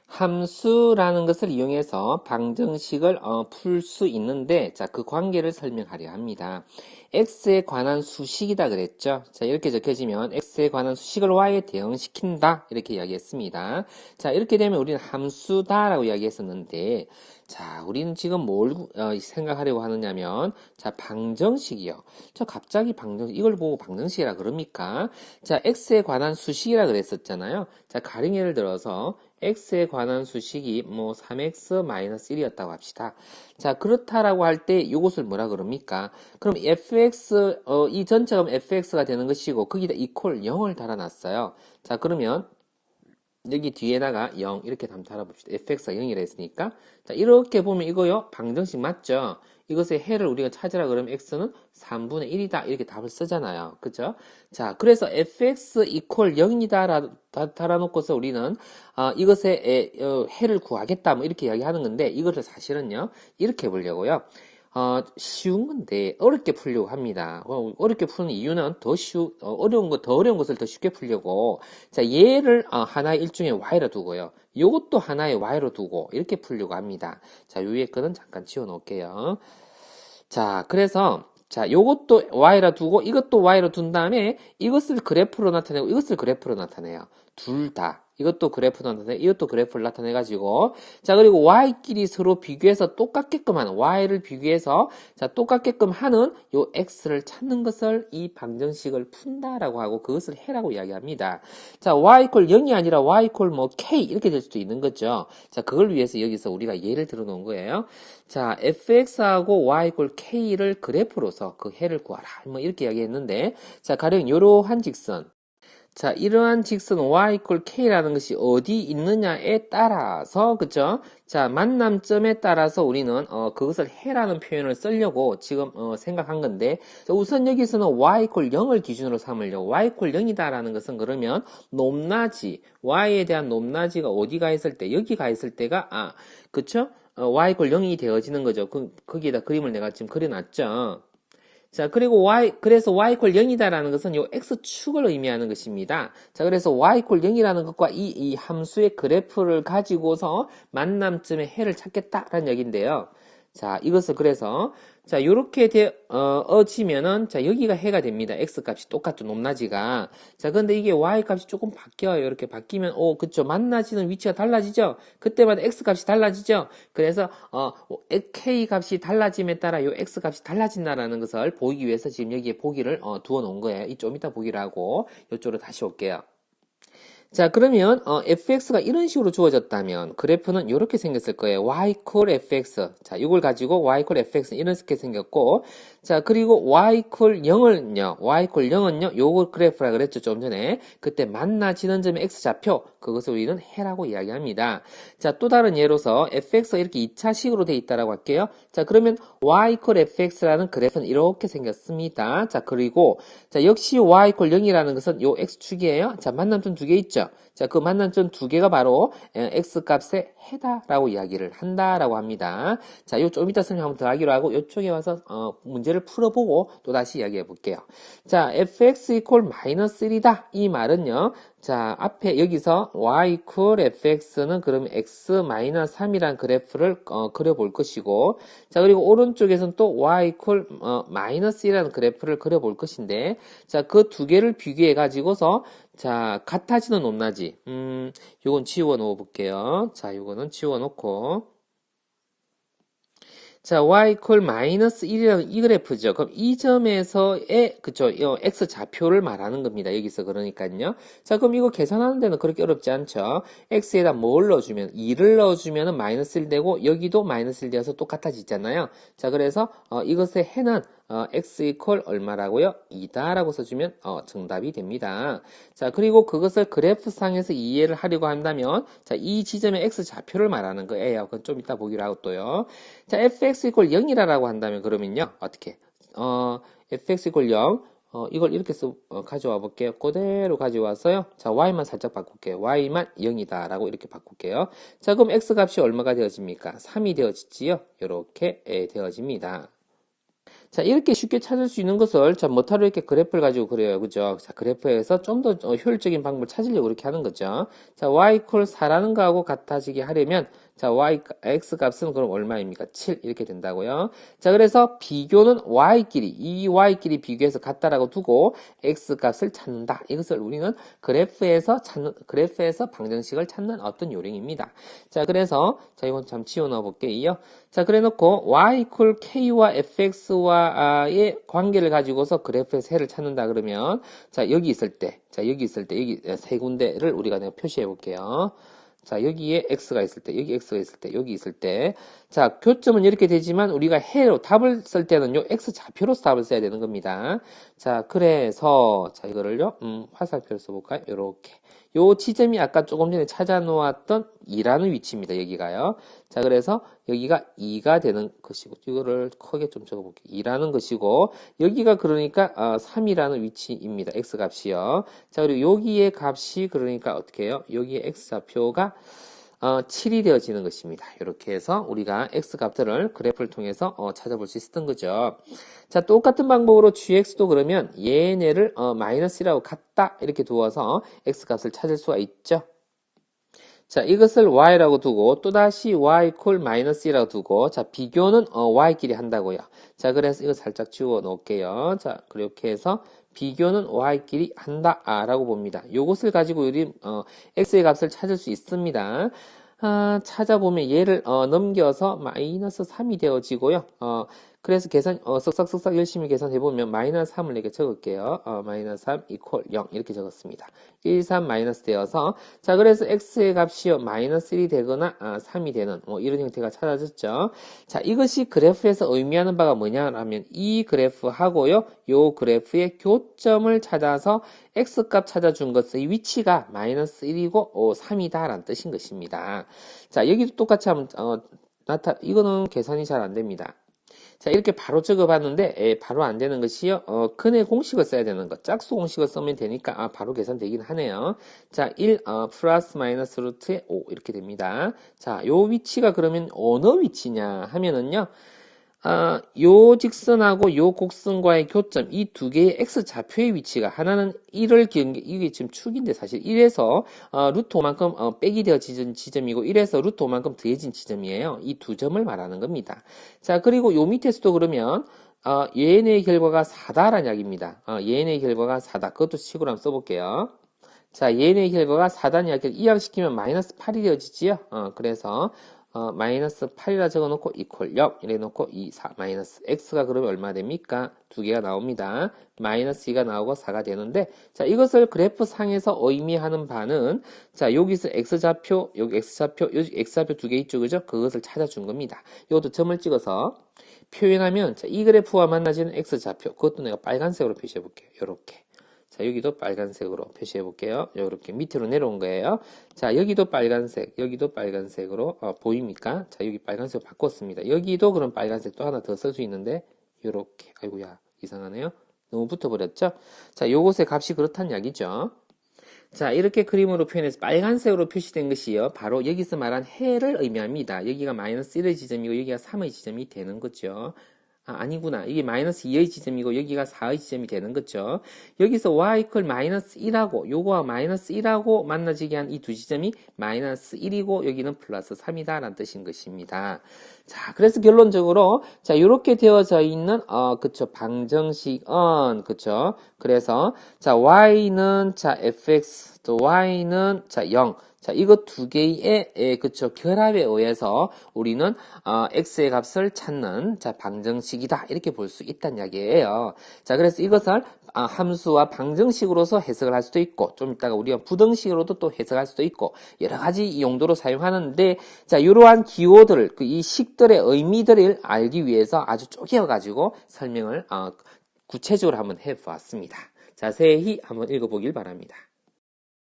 함수라는 것을 이용해서 방정식을 풀 수 있는데, 자, 그 관계를 설명하려 합니다. x에 관한 수식이다 그랬죠? 자, 이렇게 적혀지면 x에 관한 수식을 y에 대응시킨다 이렇게 이야기했습니다. 자, 이렇게 되면 우리는 함수다라고 이야기했었는데, 자, 우리는 지금 뭘 생각하려고 하느냐면, 자, 방정식이요. 저 갑자기 이걸 보고 방정식이라 그럽니까? 자, x에 관한 수식이라 그랬었잖아요. 자, 가령 예를 들어서 x에 관한 수식이 뭐 3x-1이었다고 합시다. 자, 그렇다라고 할 때 이것을 뭐라 그럽니까? 그럼 fx 이 전체가 fx가 되는 것이고 거기다 equal 0을 달아놨어요. 자, 그러면 여기 뒤에다가 0 이렇게 한번 달아봅시다. fx가 0이라 했으니까. 자, 이렇게 보면 이거요. 방정식 맞죠? 이것의 해를 우리가 찾으라 그러면 x는 3분의 1이다. 이렇게 답을 쓰잖아요. 그죠? 자, 그래서 fx equal 0이다. 달아놓고서 우리는 이것의 해를 구하겠다. 뭐 이렇게 이야기하는 건데 이것을 사실은요. 이렇게 해보려고요. 쉬운 건데 어렵게 풀려고 합니다. 어렵게 푸는 이유는 더 어려운 것을 더 쉽게 풀려고. 자, 얘를 하나의 일종의 y로 두고요. 요것도 하나의 y로 두고 이렇게 풀려고 합니다. 자, 요 위에 거는 잠깐 지워 놓을게요. 자, 그래서 자, 요것도 y라 두고 이것도 y로 둔 다음에 이것을 그래프로 나타내고 이것을 그래프로 나타내요. 둘 다. 이것도 그래프로 나타내, 이것도 그래프를 나타내가지고, 자, 그리고 y끼리 서로 비교해서 똑같게끔 하는, y를 비교해서, 자, 똑같게끔 하는 요 x를 찾는 것을 이 방정식을 푼다라고 하고, 그것을 해라고 이야기합니다. 자, y 이퀄 0이 아니라 y 이퀄 뭐 k 이렇게 될 수도 있는 거죠. 자, 그걸 위해서 여기서 우리가 예를 들어 놓은 거예요. 자, fx하고 y 이퀄 k를 그래프로서 그 해를 구하라. 뭐 이렇게 이야기했는데, 자, 가령 이러한 직선. 자, 이러한 직선 y 이퀄 k라는 것이 어디 있느냐에 따라서, 그쵸? 자, 만남점에 따라서 우리는 그것을 해라는 표현을 쓰려고 지금 생각한 건데, 자, 우선 여기서는 y 이퀄 0을 기준으로 삼으려고. y 이퀄 0이다라는 것은 그러면 높낮이, y에 대한 높낮이가 어디가 있을 때, 여기가 있을 때가 그쵸? y 이퀄 0이 되어지는 거죠. 거기에다 그림을 내가 지금 그려놨죠. 자, 그리고 그래서 y 이퀄 0이다라는 것은 요 x축을 의미하는 것입니다. 자, 그래서 y 이퀄 0이라는 것과 이 함수의 그래프를 가지고서 만남점의 해를 찾겠다라는 얘기인데요. 자, 이것을 그래서 자, 요렇게 되어지면은 자, 여기가 해가 됩니다. x 값이 똑같죠. 높낮이가. 자, 근데 이게 y 값이 조금 바뀌어요. 이렇게 바뀌면 그쵸. 만나지는 위치가 달라지죠. 그때마다 x 값이 달라지죠. 그래서 k 값이 달라짐에 따라 요 x 값이 달라진다라는 것을 보이기 위해서 지금 여기에 보기를 두어 놓은 거예요. 이 좀 이따 보기를 하고 이쪽으로 다시 올게요. 자, 그러면 fx가 이런 식으로 주어졌다면 그래프는 이렇게 생겼을 거예요. y equal fx. 자, 이걸 가지고 y equal fx 이렇게 생겼고, 자, 그리고 y equal 0은요. y equal 0은요. 요거 그래프라 그랬죠, 좀 전에. 그때 만나지는 점의 x좌표, 그것을 우리는 해라고 이야기합니다. 자, 또 다른 예로서 fx가 이렇게 2차식으로 돼 있다라고 할게요. 자, 그러면 y equal fx라는 그래프는 이렇게 생겼습니다. 자, 그리고 자, 역시 y equal 0이라는 것은 요 x축이에요. 자, 만남점 두 개 있죠. 자, 그 만남점 두 개가 바로 x 값의 해다라고 이야기를 한다라고 합니다. 자, 요 좀 이따 설명 한번 더 하기로 하고 요쪽에 와서 문제를 풀어보고 또 다시 이야기해 볼게요. 자, fx equal 마이너스 1이다. 이 말은요. 자, 앞에 여기서 y equal fx는 그러면 x 마이너스 3이란 그래프를 그려볼 것이고, 자, 그리고 오른쪽에서는 또 y equal 마이너스 1이라는 그래프를 그려볼 것인데, 자, 그 두 개를 비교해 가지고서 자, 같아지는 높낮이. 요건 지워 놓아 볼게요. 자, 요거는 지워 놓고. 자, y 이퀄 마이너스 1이라는 이 그래프죠. 그럼 이 점에서의, 그쵸, x 좌표를 말하는 겁니다. 여기서 그러니까요. 자, 그럼 이거 계산하는 데는 그렇게 어렵지 않죠. x에다 뭘 넣어주면, 2를 넣어주면 마이너스 1 되고, 여기도 마이너스 1 되어서 똑같아지잖아요. 자, 그래서, 이것의 해는, x 이퀄 얼마라고요? 2다 라고 써주면 정답이 됩니다. 자, 그리고 그것을 그래프상에서 이해를 하려고 한다면 자, 이 지점의 x 좌표를 말하는 거예요. 그건 좀 이따 보기로 하고 또요. 자, fx 이퀄 0이라고 한다면 그러면요. 어떻게? fx 이퀄 0 이걸 이렇게 가져와 볼게요. 그대로 가져와서요. 자, y만 살짝 바꿀게요. y만 0이다 라고 이렇게 바꿀게요. 자, 그럼 x 값이 얼마가 되어집니까? 3이 되어지지요? 이렇게 되어집니다. 자, 이렇게 쉽게 찾을 수 있는 것을, 자, 뭐하러 이렇게 그래프를 가지고 그래요. 그죠? 자, 그래프에서 좀 더 효율적인 방법을 찾으려고 이렇게 하는 거죠. 자, y 이퀄 4라는 거하고 같아지게 하려면, 자, x 값은 그럼 얼마입니까? 7. 이렇게 된다고요. 자, 그래서 비교는 y끼리, 이 y끼리 비교해서 같다라고 두고, x 값을 찾는다. 이것을 우리는 그래프에서 방정식을 찾는 어떤 요령입니다. 자, 그래서, 자, 이건 참 지워 넣어 볼게요. 자, 그래 놓고, y 이퀄 k와 fx와의 관계를 가지고서 그래프에서 해를 찾는다 그러면, 자, 여기 있을 때, 여기 세 군데를 우리가 내가 표시해 볼게요. 자, 여기에 x가 있을 때, 여기 x가 있을 때, 여기 있을 때. 자, 교점은 이렇게 되지만 우리가 해로 답을 쓸 때는요, x 좌표로서 답을 써야 되는 겁니다. 자, 그래서, 자, 이거를요, 화살표를 써볼까요? 요렇게. 요 지점이 아까 조금 전에 찾아 놓았던 2라는 위치입니다. 여기가요. 자, 그래서 여기가 2가 되는 것이고, 이거를 크게 좀 적어볼게요. 2라는 것이고, 여기가 그러니까 3이라는 위치입니다. x 값이요. 자, 그리고 여기의 값이 그러니까 어떻게 해요? 여기에 x 좌표가 7이 되어지는 것입니다. 이렇게 해서 우리가 x 값들을 그래프를 통해서 찾아볼 수 있었던 거죠. 자, 똑같은 방법으로 gx도 그러면 얘네를 마이너스라고 같다 이렇게 두어서 x 값을 찾을 수가 있죠. 자, 이것을 y라고 두고 또다시 y 이퀄 마이너스라고 두고 자, 비교는 y끼리 한다고요. 자, 그래서 이거 살짝 지워 놓을게요. 자, 그렇게 해서 비교는 y끼리 한다 라고 봅니다. 요것을 가지고 우리 x의 값을 찾을 수 있습니다. 찾아보면 얘를 넘겨서 마이너스 3이 되어지고요. 그래서 계산 쓱싹쓱싹 열심히 계산해보면 마이너스 3을 이렇게 적을게요. 마이너스 3 이퀄 0 이렇게 적었습니다. 1, 3 마이너스 되어서 자, 그래서 x의 값이요 마이너스 1이 되거나 3이 되는 이런 형태가 찾아졌죠. 자, 이것이 그래프에서 의미하는 바가 뭐냐면 이 그래프하고요 요 그래프의 교점을 찾아서 x값 찾아준 것의 위치가 마이너스 1이고 3이다 라는 뜻인 것입니다. 자, 여기도 똑같이 하면 이거는 계산이 잘 안 됩니다. 자, 이렇게 바로 적어봤는데 바로 안 되는 것이요. 근의 공식을 써야 되는 것. 짝수 공식을 쓰면 되니까 바로 계산되긴 하네요. 자, 1 플러스 마이너스 루트의 5 이렇게 됩니다. 자, 요 위치가 그러면 어느 위치냐 하면은요. 요 직선하고 요 곡선과의 교점, 이 두 개의 x 좌표의 위치가 하나는 1을 기은 게 이게 지금 축인데 사실 1에서 루트 5만큼 빼기 되어진 지점이고 1에서 루트 5만큼 더해진 지점이에요. 이 두 점을 말하는 겁니다. 자, 그리고 요 밑에서도 그러면 얘네의 결과가 4다라는 이야기입니다. 얘네의 결과가 4다. 그것도 식으로 한번 써볼게요. 자, 얘네의 결과가 4다는 이야기를 이항시키면 마이너스 8이 되어지지요. 그래서 마이너스 8이라 적어놓고 이퀄 0 이래 놓고 2, 4 마이너스 x가 그러면 얼마 됩니까? 두 개가 나옵니다. 마이너스 2가 나오고 4가 되는데 자, 이것을 그래프 상에서 의미하는 바는 자, 여기서 x좌표 여기 x좌표 여기 x좌표 두 개 있죠, 그죠? 그것을 찾아준 겁니다. 이것도 점을 찍어서 표현하면 자, 이 그래프와 만나지는 x좌표 그것도 내가 빨간색으로 표시해 볼게요. 요렇게. 자, 여기도 빨간색으로 표시해 볼게요. 이렇게 밑으로 내려온 거예요. 자, 여기도 빨간색, 여기도 빨간색으로 보입니까? 자, 여기 빨간색으로 바꿨습니다. 여기도 그럼 빨간색 또 하나 더 쓸 수 있는데 이렇게, 아이고야, 이상하네요. 너무 붙어버렸죠? 자, 요것의 값이 그렇다는 이야기죠. 자, 이렇게 그림으로 표현해서 빨간색으로 표시된 것이요. 바로 여기서 말한 해를 의미합니다. 여기가 마이너스 1의 지점이고 여기가 3의 지점이 되는 거죠. 아니구나. 이게 마이너스 2의 지점이고 여기가 4의 지점이 되는 거죠. 여기서 y 이퀄 마이너스 1하고 요거와 마이너스 1하고 만나지게 한 이 두 지점이 마이너스 1이고 여기는 플러스 3이다 라는 뜻인 것입니다. 자, 그래서 결론적으로 자, 이렇게 되어져 있는 그쵸, 방정식은 그쵸. 그래서 자, y는 자, fx 또 y는 자, 0 자, 이것 두 개의 그쵸 결합에 의해서 우리는 x의 값을 찾는 자 방정식이다 이렇게 볼 수 있다는 이야기예요. 자, 그래서 이것을 함수와 방정식으로서 해석을 할 수도 있고 좀 이따가 우리가 부등식으로도 또 해석할 수도 있고 여러 가지 용도로 사용하는데 자, 이러한 기호들 이 식들의 의미들을 알기 위해서 아주 쪼개어 가지고 설명을 구체적으로 한번 해보았습니다. 자세히 한번 읽어보길 바랍니다.